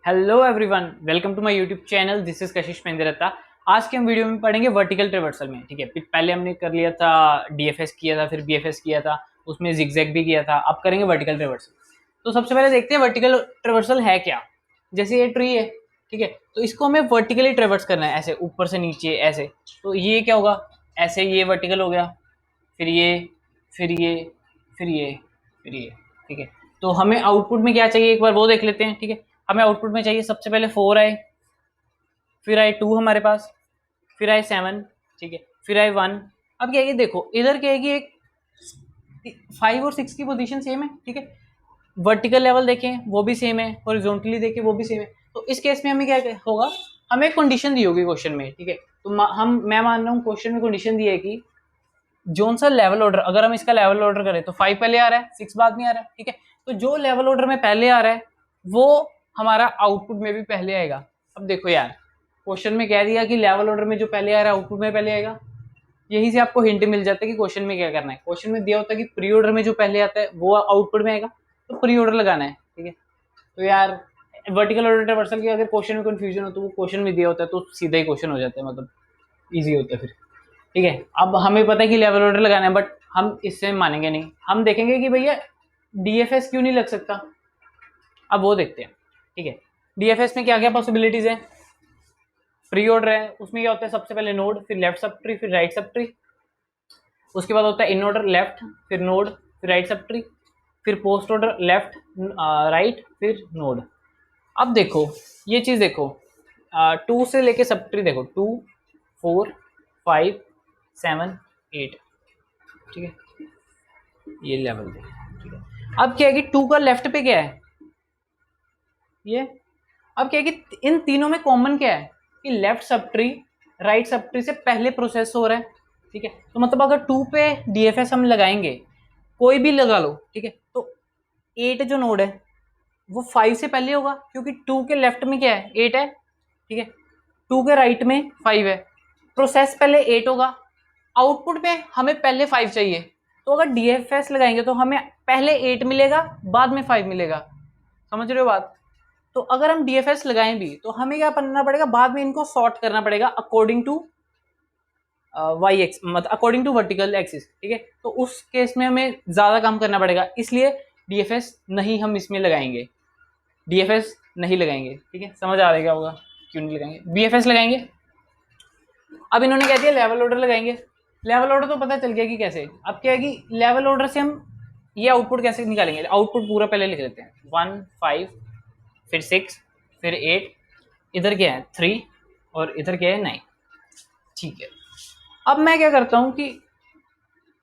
Hello everyone, welcome to my YouTube channel. This is Kashish Mendrata. आज के हम वीडियो में पढ़ेंगे वर्टिकल ट्रेवर्सल में। ठीक है, पहले हमने कर लिया था डीएफएस किया था, फिर बीएफएस किया था, उसमें जिगजैग भी किया था। अब करेंगे वर्टिकल ट्रेवर्सल। तो सबसे पहले देखते हैं वर्टिकल ट्रेवर्सल है क्या। जैसे ये ट्री है, ठीक है, तो इसको हमें वर्टिकली ट्रेवर्स करना है, ऐसे ऊपर से नीचे ऐसे। तो ये क्या होगा, ऐसे ये वर्टिकल हो गया, फिर ये, फिर ये, फिर ये, फिर ये। ठीक है, तो हमें आउटपुट में क्या चाहिए एक बार वो देख लेते हैं। ठीक है, हमें आउटपुट में चाहिए सबसे पहले 4 आए, फिर आए 2 हमारे पास, फिर आए 7। ठीक है, फिर आए 1। अब क्या है, देखो इधर क्या है कि एक 5 और 6 की पोजीशन सेम है। ठीक है, वर्टिकल लेवल देखें वो भी सेम है, हॉरिजॉन्टली देखें वो भी सेम है। तो इस केस में हमें क्या होगा, हमें कंडीशन दी होगी क्वेश्चन में। ठीक है, तो मैं मान रहा हूँ क्वेश्चन में कंडीशन दी है कि जोन सा लेवल ऑर्डर, अगर हम इसका लेवल ऑर्डर करें तो 5 पहले आ रहा है, 6 बाद में आ रहा है। ठीक है, तो जो लेवल ऑर्डर में पहले आ रहा है वो हमारा आउटपुट में भी पहले आएगा। अब देखो यार, क्वेश्चन में कह दिया कि लेवल ऑर्डर में जो पहले आ रहा है आउटपुट में पहले आएगा। यही से आपको हिंट मिल जाता है कि क्वेश्चन में क्या करना है। क्वेश्चन में दिया होता है कि प्री ऑर्डर में जो पहले आता है वो आउटपुट में आएगा, तो प्री ऑर्डर लगाना है। ठीक है, तो यार वर्टिकल ऑर्डर रिवर्सल की अगर क्वेश्चन में कंफ्यूजन हो तो वो क्वेश्चन में दिया होता है तो सीधा ही क्वेश्चन हो जाता है, मतलब ईजी होता है फिर। ठीक है, अब हमें पता है कि लेवल ऑर्डर लगाना है, बट हम इससे मानेंगे नहीं। हम देखेंगे कि भैया डीएफएस क्यों नहीं लग सकता, अब वो देखते हैं। ठीक है, डीएफएस में क्या क्या पॉसिबिलिटीज है। प्री ऑर्डर है, उसमें क्या होता है, सबसे पहले नोड, फिर लेफ्ट सब ट्री, फिर राइट सब ट्री। उसके बाद होता है इन ऑर्डर, लेफ्ट, फिर नोड, फिर राइट सब ट्री, फिर पोस्ट ऑर्डर, लेफ्ट, राइट, फिर नोड। अब देखो ये चीज देखो, 2 से लेके सब ट्री देखो, 2, 4, 5, 7, 8। ठीक है, ये लेवल दे। ठीक है, अब क्या है कि 2 का लेफ्ट पे क्या है, ये। अब क्या है कि इन तीनों में कॉमन क्या है कि left sub tree right sub tree से पहले प्रोसेस हो रहा है। ठीक है, तो मतलब अगर 2 पे डीएफएस हम लगाएंगे, कोई भी लगा लो, ठीक है, तो 8 जो नोड है वो 5 से पहले होगा, क्योंकि 2 के लेफ्ट में क्या है, 8 है। ठीक है, 2 के राइट में 5 है, प्रोसेस पहले 8 होगा, आउटपुट में हमें पहले 5 चाहिए। तो अगर डीएफएस लगाएंगे तो हमें पहले 8 मिलेगा, बाद में 5 मिलेगा। समझ रहे हो बात। तो अगर हम डीएफएस लगाएं भी तो हमें क्या करना पड़ेगा, बाद में इनको सॉर्ट करना पड़ेगा अकॉर्डिंग टू वाई एक्स, मतलब अकॉर्डिंग टू वर्टिकल एक्सिस। ठीक है, तो उस केस में हमें ज्यादा काम करना पड़ेगा, इसलिए डीएफएस नहीं हम इसमें लगाएंगे, डीएफएस नहीं लगाएंगे। ठीक है, समझ आ रहेगा होगा क्यों नहीं लगाएंगे, बीएफएस लगाएंगे। अब इन्होंने कह दिया लेवल ऑर्डर लगाएंगे। लेवल ऑर्डर तो पता चल गया कि कैसे। अब क्या है कि लेवल ऑर्डर से हम ये आउटपुट कैसे निकालेंगे, आउटपुट पूरा पहले लिख लेते हैं। 1, 5, फिर 6, फिर 8, इधर क्या है 3, और इधर क्या है 9। ठीक है, अब मैं क्या करता हूं कि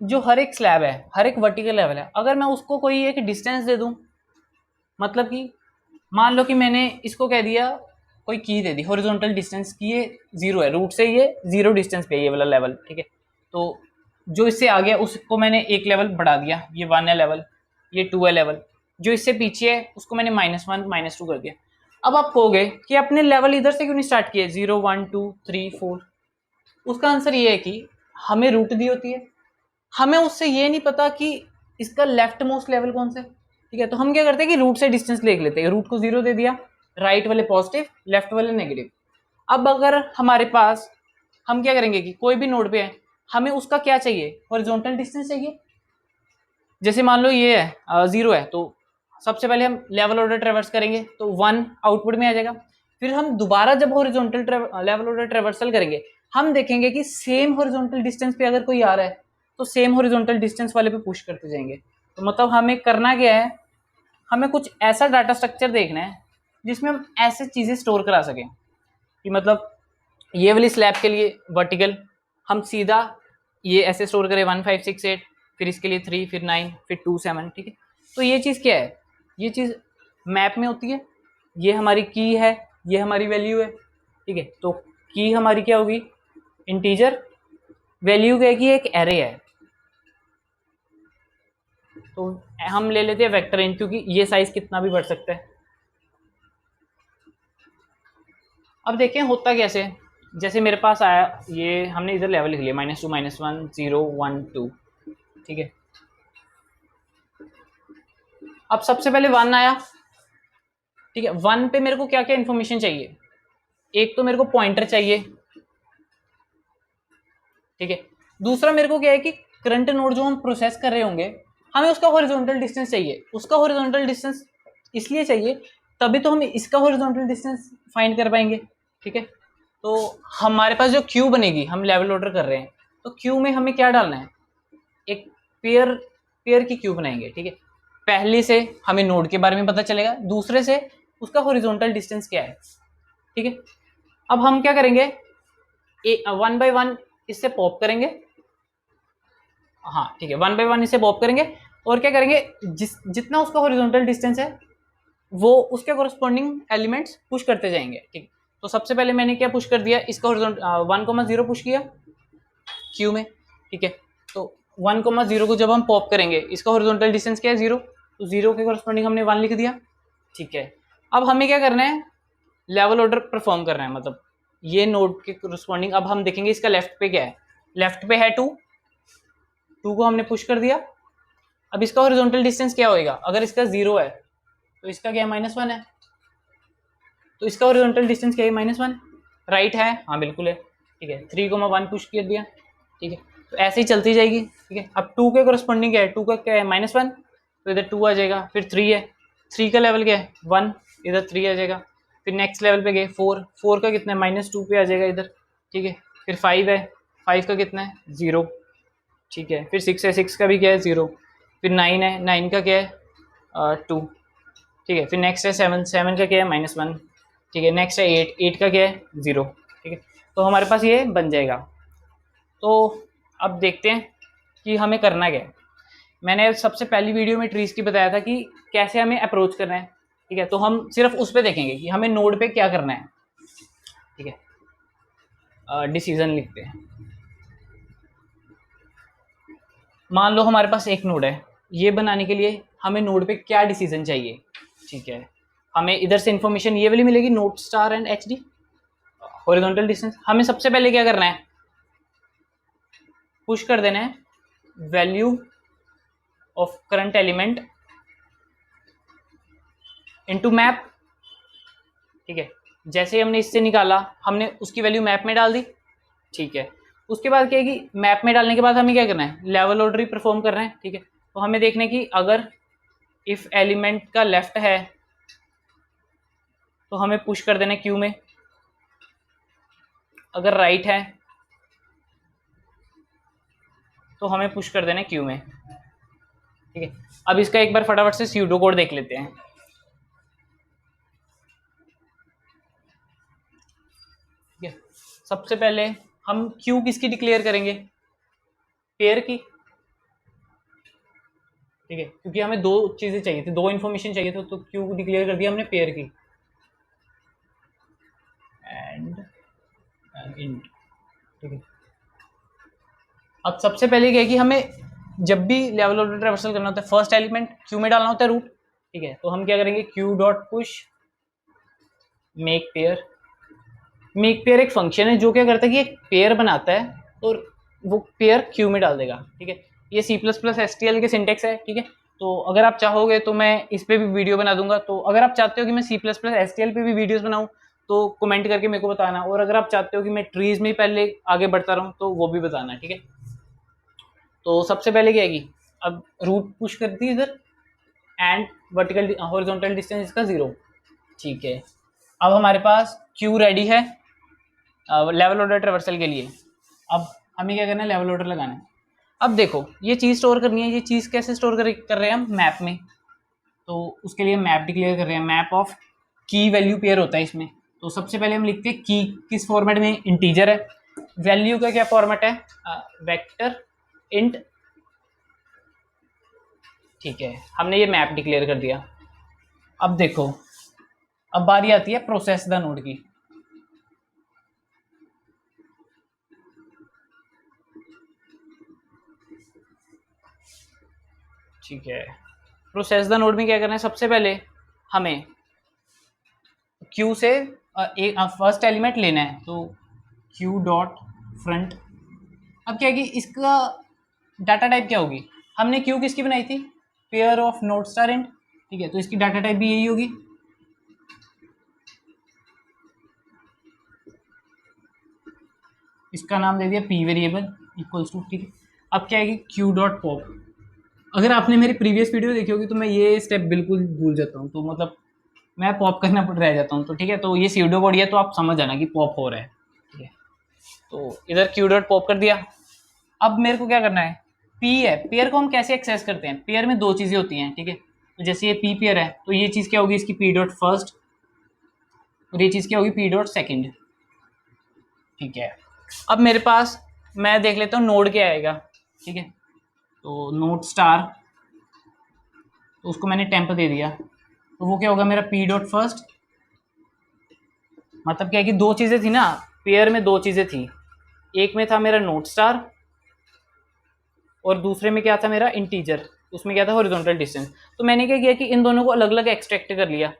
जो हर एक स्लैब है, हर एक वर्टिकल लेवल है, अगर मैं उसको कोई एक डिस्टेंस दे दूं, मतलब कि मान लो कि मैंने इसको कह दिया, कोई की दे दी हॉरिजॉन्टल डिस्टेंस की, ये 0 है, रूट से ये 0 डिस्टेंस पे है ये वाला लेवल। ठीक है, तो जो इससे आ गया उसको मैंने एक लेवल बढ़ा दिया, ये 1 है लेवल, ये 2 है लेवल। जो इससे पीछे है उसको मैंने -1, -2 कर दिया। अब आप कहोगे कि अपने लेवल इधर से क्यों नहीं स्टार्ट किए, 0, 1, 2, 3, 4। उसका आंसर ये है कि हमें रूट दी होती है, हमें उससे ये नहीं पता कि इसका लेफ्ट मोस्ट लेवल कौन सा है। ठीक है, तो हम क्या करते हैं कि रूट से डिस्टेंस लिख लेते हैं, रूट को 0 दे दिया, राइट वाले पॉजिटिव, लेफ्ट वाले नेगेटिव। अब अगर हमारे पास, हम क्या करेंगे कि कोई भी नोड पे है, हमें उसका क्या चाहिए, हॉरिजॉन्टल डिस्टेंस चाहिए। जैसे मान लो ये है 0 है, तो सबसे पहले हम लेवल ऑर्डर ट्रेवर्स करेंगे तो 1 आउटपुट में आ जाएगा। फिर हम दोबारा जब हॉरिजॉन्टल लेवल ऑर्डर ट्रेवर्सल करेंगे, हम देखेंगे कि सेम हॉरिजॉन्टल डिस्टेंस पे अगर कोई आ रहा है तो सेम हॉरिजॉन्टल डिस्टेंस वाले पे पुश करते जाएंगे। तो मतलब हमें करना क्या है, हमें कुछ ऐसा डाटा स्ट्रक्चर देखना है जिसमें हम ऐसे चीज़ें स्टोर करा सकें कि मतलब ये वाली स्लैब के लिए वर्टिकल हम सीधा ये ऐसे स्टोर करें 1, 5, 6, 8, फिर इसके लिए 3, फिर 9, फिर 2, 7। ठीक है, तो ये चीज़ क्या है, ये चीज़ मैप में होती है, ये हमारी की है, ये हमारी वैल्यू है। ठीक है, तो की हमारी क्या होगी, इंटीजर, वैल्यू क्या है कि एक एरे है, तो हम ले लेते हैं वेक्टर इन, क्योंकि ये साइज कितना भी बढ़ सकता है। अब देखें होता कैसे, जैसे मेरे पास आया, ये हमने इधर लेवल लिख लिया -2, -1, 0, 1, 2। ठीक है, अब सबसे पहले 1 आया, ठीक है, 1 पे मेरे को क्या क्या इन्फॉर्मेशन चाहिए, एक तो मेरे को पॉइंटर चाहिए, ठीक है। दूसरा मेरे को क्या है कि करंट नोड जो हम प्रोसेस कर रहे होंगे हमें उसका हॉरिजॉन्टल डिस्टेंस चाहिए। उसका हॉरिजॉन्टल डिस्टेंस इसलिए चाहिए, तभी तो हम इसका हॉरिजॉन्टल डिस्टेंस फाइंड कर पाएंगे, ठीक है। तो हमारे पास जो क्यू बनेगी, हम लेवल ऑर्डर कर रहे हैं, तो क्यू में हमें क्या डालना है, एक पेयर पेयर की क्यू बनाएंगे, ठीक है। पहले से हमें नोड के बारे में पता चलेगा, दूसरे से उसका हॉरिजॉन्टल डिस्टेंस क्या है, ठीक है। अब हम क्या करेंगे, 1 by 1 इससे पॉप करेंगे, हाँ ठीक है, 1 by 1 इसे पॉप करेंगे और क्या करेंगे, जितना उसका हॉरिजॉन्टल डिस्टेंस है वो उसके कोरस्पॉन्डिंग एलिमेंट्स पुश करते जाएंगे, ठीक। तो सबसे पहले मैंने क्या पुश कर दिया, इसका हॉरिजॉन्टल 1,0 पुश किया क्यू में, ठीक है। तो 1,0 को जब हम पॉप करेंगे, इसका हॉरिजॉन्टल डिस्टेंस क्या है 0, तो 0 के कोरस्पॉन्डिंग हमने 1 लिख दिया, ठीक है। अब हमें क्या करना है, लेवल ऑर्डर परफॉर्म करना है, मतलब ये नोड के कोरस्पॉन्डिंग। अब हम देखेंगे इसका लेफ्ट पे क्या है, लेफ्ट पे है 2 को हमने पुश कर दिया। अब इसका हॉरिजॉन्टल डिस्टेंस क्या होएगा, अगर इसका 0 है तो इसका क्या है -1 है, तो इसका हॉरिजॉन्टल डिस्टेंस क्या है -1, राइट है, हाँ बिल्कुल है, ठीक है। 3,1 पुश कर दिया, ठीक है। तो ऐसे ही चलती जाएगी, ठीक है। अब 2 के कोरस्पॉन्डिंग क्या है, 2 का क्या है -1, तो इधर 2 आ जाएगा। फिर 3 है, 3 का लेवल क्या है 1, इधर 3 आ जाएगा। फिर नेक्स्ट लेवल पे गए 4, 4 का कितना है -2 पे आ जाएगा इधर, ठीक है। फिर 5 है, 5 का कितना है 0, ठीक है। फिर 6 है, 6 का भी क्या है 0। फिर 9 है, 9 का क्या है 2, ठीक है। फिर नेक्स्ट है 7, 7 का क्या है -1, ठीक है। नेक्स्ट है 8, 8 का क्या है 0, ठीक है। तो हमारे पास ये बन जाएगा। तो अब देखते हैं कि हमें करना क्या है। मैंने सबसे पहली वीडियो में ट्रीज की बताया था कि कैसे हमें अप्रोच करना है, ठीक है। तो हम सिर्फ उस पर देखेंगे कि हमें नोड पे क्या करना है, ठीक है। डिसीजन लिखते हैं। मान लो हमारे पास एक नोड है, ये बनाने के लिए हमें नोड पे क्या डिसीजन चाहिए, ठीक है। हमें इधर से इंफॉर्मेशन ये वाली मिलेगी, node star and H D, horizontal distance. हमें सबसे पहले क्या करना है, पुश कर देना है value of current element into map, ठीक है। जैसे ही हमने इससे निकाला, हमने उसकी वैल्यू मैप में डाल दी, ठीक है। उसके बाद क्या है कि मैप में डालने के बाद हमें क्या करना है, लेवल ऑर्डर ही परफॉर्म करना है, ठीक है। तो हमें देखना है कि अगर इफ एलिमेंट का लेफ्ट है तो हमें पुश कर देना है क्यू में, अगर राइट है तो हमें पुश कर देना है क्यू में, ठीक है। अब इसका एक बार फटाफट से स्यूडो कोड देख लेते हैं। ठीक है, सबसे पहले हम क्यू किसकी डिक्लेयर करेंगे, पेयर की, ठीक है। क्योंकि हमें दो चीजें चाहिए थी, दो इन्फॉर्मेशन चाहिए तो क्यू डिक्लेयर कर दिया हमने पेयर की, एंड इंट, ठीक है। अब सबसे पहले क्या है कि हमें जब भी लेवल ऑर्डर ट्रैवर्सल करना होता है, फर्स्ट एलिमेंट क्यू में डालना होता है रूट, ठीक है। तो हम क्या करेंगे, q dot push make pair. Make pair एक फंक्शन है जो क्या करता है कि एक पेयर बनाता है और वो पेयर क्यू में डाल देगा, ठीक है। ये C++STL के सिंटेक्स है, ठीक है। तो अगर आप चाहोगे तो मैं इस पर भी वीडियो बना दूंगा। तो अगर आप चाहते हो कि मैं C++STL पे भी वीडियोस बनाऊं तो कमेंट करके मेरे को बताना, और अगर आप चाहते हो कि मैं ट्रीज में ही पहले आगे बढ़ता रहूं तो वो भी बताना, ठीक है। तो सबसे पहले क्या है कि अब रूट पुश कर दी इधर, एंड वर्टिकल हॉरिजॉन्टल डिस्टेंस इसका 0, ठीक है। अब हमारे पास क्यू रेडी है लेवल ऑर्डर ट्रेवर्सल के लिए। अब हमें क्या करना है, लेवल ऑर्डर लगाना है। अब देखो ये चीज़ स्टोर करनी है, ये चीज़ कैसे स्टोर कर रहे हैं हम, मैप में। तो उसके लिए मैप डिक्लेयर कर रहे हैं, मैप ऑफ की वैल्यू पेयर होता है इसमें। तो सबसे पहले हम लिखते हैं की किस फॉर्मेट में, इंटीजर है। वैल्यू का क्या फॉर्मेट है, वेक्टर इंट, ठीक है। हमने ये मैप डिक्लेयर कर दिया। अब देखो, अब बारी आती है प्रोसेस द नोड की। ठीक है, प्रोसेस द नोड में क्या करना है, सबसे पहले हमें क्यू से एक फर्स्ट एलिमेंट लेना है, तो क्यू डॉट फ्रंट। अब क्या है कि इसका डाटा टाइप क्या होगी, हमने क्यू किसकी बनाई थी, pair of node star int, ठीक है। तो इसकी डाटा टाइप भी यही होगी, इसका नाम दे दिया पी वेरिएबल इक्वल्स टू, ठीक है। अब क्या है कि क्यू डॉट पॉप। अगर आपने मेरी प्रीवियस वीडियो देखी होगी तो मैं ये स्टेप बिल्कुल भूल जाता हूँ, तो मतलब मैं पॉप करना पड़ रह जाता हूँ, तो ठीक है। तो ये सीडो बॉडी है तो आप समझ जाना कि पॉप हो रहा है, ठीक है। तो इधर क्यू डॉट पॉप कर दिया। अब मेरे को क्या करना है, पी है, पेयर को हम कैसे एक्सेस करते हैं, पेयर में दो चीज़ें होती हैं, ठीक है। तो जैसे ये पी पेयर है तो ये चीज़ क्या होगी इसकी पी डॉट फर्स्ट, और ये चीज़ क्या होगी पी डॉट सेकेंड, ठीक है। अब मेरे पास मैं देख लेता हूँ नोड क्या आएगा, ठीक है। तो नोड स्टार, तो उसको मैंने टेम्प दे दिया, तो वो क्या होगा मेरा पी डॉट फर्स्ट। मतलब क्या है कि दो चीज़ें थी ना, पेयर में दो चीज़ें थी, एक में था मेरा नोड स्टार और दूसरे में क्या था मेरा इंटीजर, उसमें क्या था हॉरिजॉन्टल डिस्टेंस। तो मैंने क्या किया कि इन दोनों को अलग अलग एक्सट्रैक्ट कर लिया।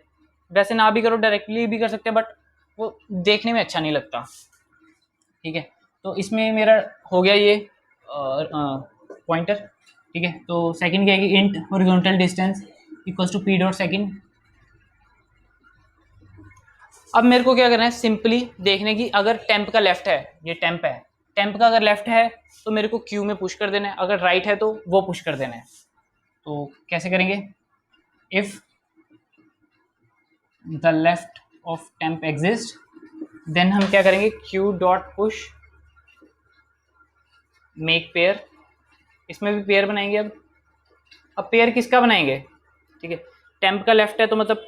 वैसे ना भी करो, डायरेक्टली भी कर सकते हैं, बट वो देखने में अच्छा नहीं लगता, ठीक है। तो इसमें मेरा हो गया ये पॉइंटर, ठीक है। तो सेकंड क्या है कि इंट horizontal distance equals to p dot second. अब मेरे को क्या करना है, सिंपली देखने की, अगर टेम्प का लेफ्ट है, ये टेम्प है, टेम्प का अगर लेफ्ट है तो मेरे को क्यू में पुश कर देना है, अगर राइट है तो वो पुश कर देना है। तो कैसे करेंगे, if the left of temp exist then हम क्या करेंगे, q dot push make pair. इसमें भी पेयर बनाएंगे। अब पेयर किसका बनाएंगे, ठीक है। टेम्प का लेफ्ट है तो मतलब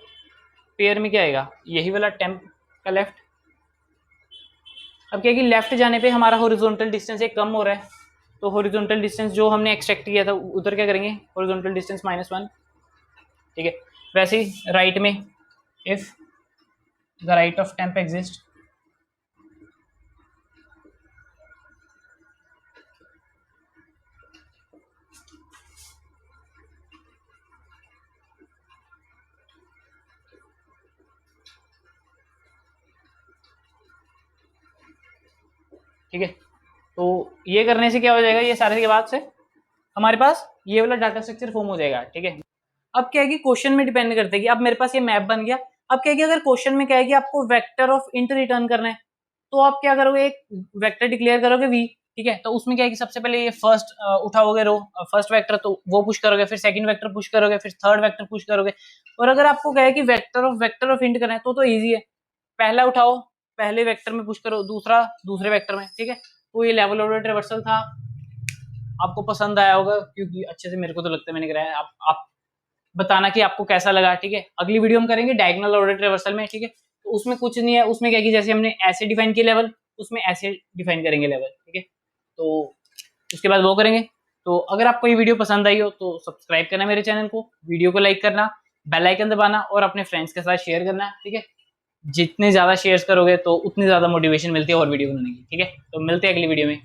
पेयर में क्या आएगा, यही वाला टेम्प का लेफ्ट। अब क्या है कि लेफ्ट जाने पे हमारा हॉरिजॉन्टल डिस्टेंस एक कम हो रहा है, तो हॉरिजॉन्टल डिस्टेंस जो हमने एक्सट्रैक्ट किया था उधर क्या करेंगे, हॉरिजॉन्टल डिस्टेंस -1, ठीक है। वैसे ही राइट में, if the right of temp exist, ठीक है। तो ये करने से क्या हो जाएगा, ये सारे के बाद से हमारे पास ये वाला डाटा स्ट्रक्चर फॉर्म हो जाएगा, ठीक है। अब क्या है कि क्वेश्चन में डिपेंड करता है कि अब मेरे पास ये मैप बन गया। अब क्या है कि अगर क्वेश्चन में क्या है कि आपको वेक्टर ऑफ इंट रिटर्न करना है, तो आप क्या करोगे, एक वेक्टर डिक्लेयर करोगे वी, ठीक है। तो उसमें क्या है कि सबसे पहले ये फर्स्ट उठाओगे रो, फर्स्ट वेक्टर, तो वो पुश करोगे, फिर सेकंड वेक्टर पुश करोगे, फिर थर्ड वेक्टर पुश करोगे। और अगर आपको क्या है कि वेक्टर ऑफ इंट करना है तो इजी है, पहला उठाओ, पहले वेक्टर में पुश करो, दूसरा दूसरे वेक्टर में, ठीक है। तो ये लेवल ऑर्डर ट्रावर्सल था, आपको पसंद आया होगा क्योंकि अच्छे से मेरे को तो लगता है मैंने कराया। आप बताना कि आपको कैसा लगा, ठीक है। अगली वीडियो हम करेंगे डायगोनल ऑर्डर ट्रावर्सल में, ठीक है। तो उसमें कुछ नहीं है, उसमें क्या कि जैसे हमने ऐसे डिफाइन किया लेवल, उसमें ऐसे डिफाइन करेंगे लेवल, ठीक है। तो उसके बाद वो करेंगे। तो अगर आपको ये वीडियो पसंद आई हो तो सब्सक्राइब करना मेरे चैनल को, वीडियो को लाइक करना, बेल आइकन दबाना और अपने फ्रेंड्स के साथ शेयर करना, ठीक है। जितने ज़्यादा शेयर्स करोगे तो उतनी ज़्यादा मोटिवेशन मिलती है और वीडियो बनाने की, ठीक है। तो मिलते हैं अगली वीडियो में।